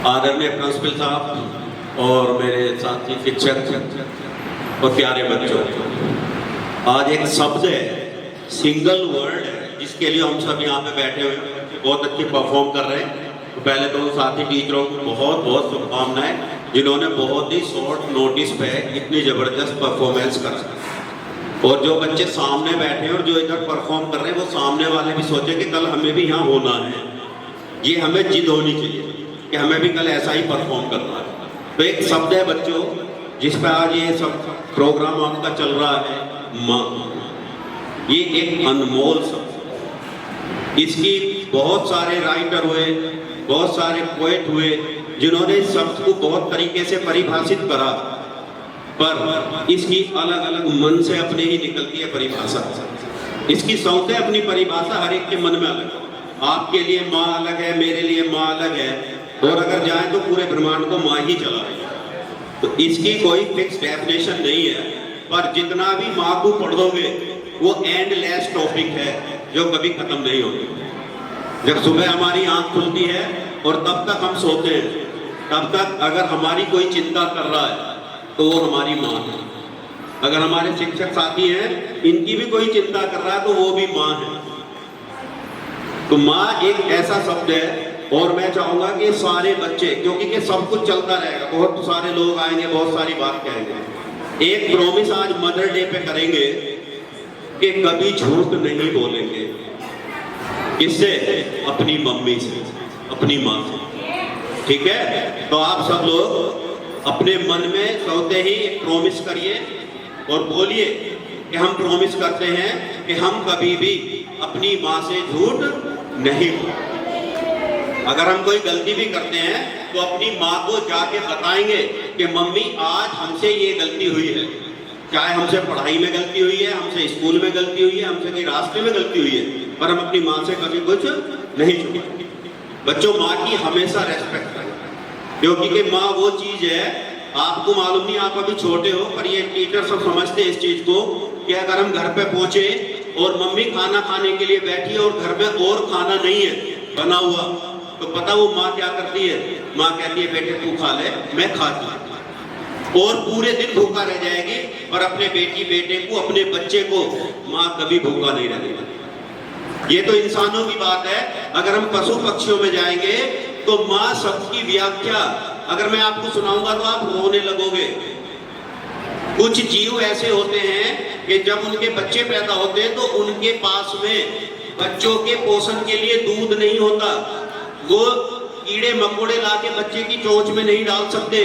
आदरणीय प्रिंसिपल साहब और मेरे साथी शिक्षक और प्यारे बच्चों, आज एक शब्द है, सिंगल वर्ड है, जिसके लिए हम सब यहाँ पे बैठे हुए बहुत अच्छे परफॉर्म कर रहे हैं। तो पहले तो साथी टीचरों को बहुत बहुत शुभकामनाएं, जिन्होंने बहुत ही शॉर्ट नोटिस पे इतनी ज़बरदस्त परफॉर्मेंस करा। और जो बच्चे सामने बैठे हैं और जो इधर परफॉर्म कर रहे हैं, वो सामने वाले भी सोचे कि कल हमें भी यहाँ होना है। ये हमें जिद होनी चाहिए कि हमें भी कल ऐसा ही परफॉर्म करना है। तो एक शब्द है बच्चों, जिस पर आज ये सब प्रोग्राम आपका चल रहा है, माँ। ये एक अनमोल शब्द, इसकी बहुत सारे राइटर हुए, बहुत सारे पोएट हुए, जिन्होंने इस शब्द को बहुत तरीके से परिभाषित करा, पर इसकी अलग अलग मन से अपने ही निकलती है परिभाषा। इसकी सौते अपनी परिभाषा हर एक के मन में अलग है। आपके लिए माँ अलग है, मेरे लिए माँ अलग है, और अगर जाए तो पूरे ब्रह्मांड को माँ ही चला रही है। तो इसकी कोई फिक्स डेफिनेशन नहीं है, पर जितना भी माँ को पढ़ोगे वो एंडलेस टॉपिक है जो कभी खत्म नहीं होगी। जब सुबह हमारी आंख खुलती है और तब तक हम सोते हैं, तब तक अगर हमारी कोई चिंता कर रहा है तो वो हमारी माँ है। अगर हमारे शिक्षक साथी हैं, इनकी भी कोई चिंता कर रहा है तो वो भी माँ है। तो माँ एक ऐसा शब्द है, और मैं चाहूंगा कि सारे बच्चे, क्योंकि कि सब कुछ चलता रहेगा, बहुत सारे लोग आएंगे, बहुत सारी बात कहेंगे। एक प्रॉमिस आज मदर डे पे करेंगे कि कभी झूठ नहीं बोलेंगे। किससे? अपनी मम्मी से, अपनी माँ से। ठीक है? तो आप सब लोग अपने मन में सोते ही एक प्रॉमिस करिए और बोलिए कि हम प्रॉमिस करते हैं कि हम कभी भी अपनी माँ से झूठ नहीं बोलेंगे। अगर हम कोई गलती भी करते हैं तो अपनी माँ को जाके बताएंगे कि मम्मी आज हमसे ये गलती हुई है। चाहे हमसे पढ़ाई में गलती हुई है, हमसे स्कूल में गलती हुई है, हमसे कहीं रास्ते में गलती हुई है, पर हम अपनी माँ से कभी कुछ नहीं छुपाएंगे। बच्चों, माँ की हमेशा रेस्पेक्ट करें, क्योंकि कि माँ वो चीज़ है, आपको मालूम नहीं, आप अभी छोटे हो, पर ये टीचर सब समझते हैं इस चीज़ को कि अगर हम घर पे पहुँचे और मम्मी खाना खाने के लिए बैठी है और घर में और खाना नहीं है बना हुआ, तो पता वो माँ क्या करती है? माँ कहती है बेटे तू खा ले, मैं खाती हूँ। और पूरे दिन भूखा रह जाएगी, और अपने बेटी बेटे को, अपने बच्चे को माँ कभी भूखा नहीं रहेगी। ये तो इंसानों की बात है। अगर हम पशु पक्षियों में जाएंगे तो माँ शब्द की व्याख्या अगर मैं आपको सुनाऊंगा तो आप रोने लगोगे। कुछ जीव ऐसे होते हैं कि जब उनके बच्चे पैदा होते हैं तो उनके पास में बच्चों के पोषण के लिए दूध नहीं होता। वो कीड़े मकोड़े लाके बच्चे की चोंच में नहीं डाल सकते।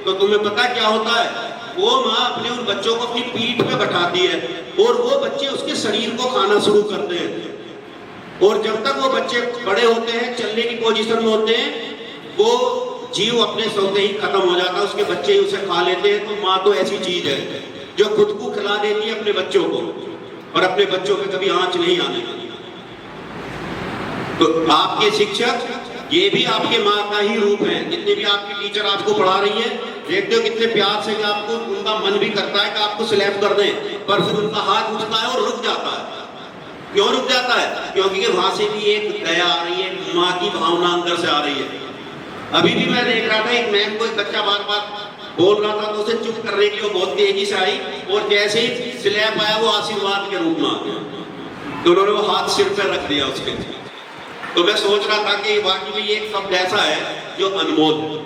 तो तुम्हें पता क्या होता है? वो माँ अपने उन बच्चों को अपनी पीठ पे बैठाती है और वो बच्चे उसके शरीर को खाना शुरू करते हैं। और जब तक वो बच्चे बड़े होते हैं, चलने की पोजीशन में होते हैं, वो जीव अपने सोते ही खत्म हो जाता है, उसके बच्चे ही उसे खा लेते हैं। तो माँ तो ऐसी चीज है जो खुद को खिला देती है अपने बच्चों को, और अपने बच्चों पे कभी आंच नहीं आने देती। तो आपके शिक्षक ये भी आपके माँ का ही रूप है। जितने भी आपकी टीचर आपको पढ़ा रही है, देखते हो कितने प्यार से कि आपको, उनका मन भी करता है कि आपको स्लैप कर दें, पर फिर उनका हाथ उठता है और रुक जाता है। क्यों रुक जाता है? क्योंकि वहां से भी एक दया आ रही है, माँ की भावना अंदर से आ रही है। अभी भी मैं देख रहा था, एक मैम को एक बच्चा बार बार बोल रहा था, तो उसे चुप करने के लिए बहुत तेजी से आई, और जैसे ही स्लैप आया वो आशीर्वाद के रूप में आ गया। तो उन्होंने वो हाथ सिर पर रख दिया उसके। तो मैं सोच रहा था कि वाकई में ये एक शब्द ऐसा है जो अनमोल है।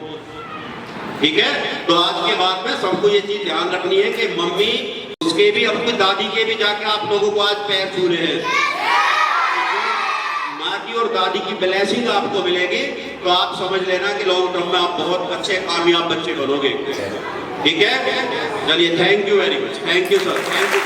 ठीक है? तो आज के बाद में सबको ये चीज ध्यान रखनी है कि मम्मी, उसके भी, अपनी दादी के भी जाके आप लोगों को आज पैर छू रहे हैं। माँ की और दादी की ब्लेसिंग आपको मिलेगी, तो आप समझ लेना कि लॉन्ग टर्म में आप बहुत अच्छे कामयाब बच्चे बनोगे। ठीक है? चलिए, thank you very much. Thank you sir, thank you.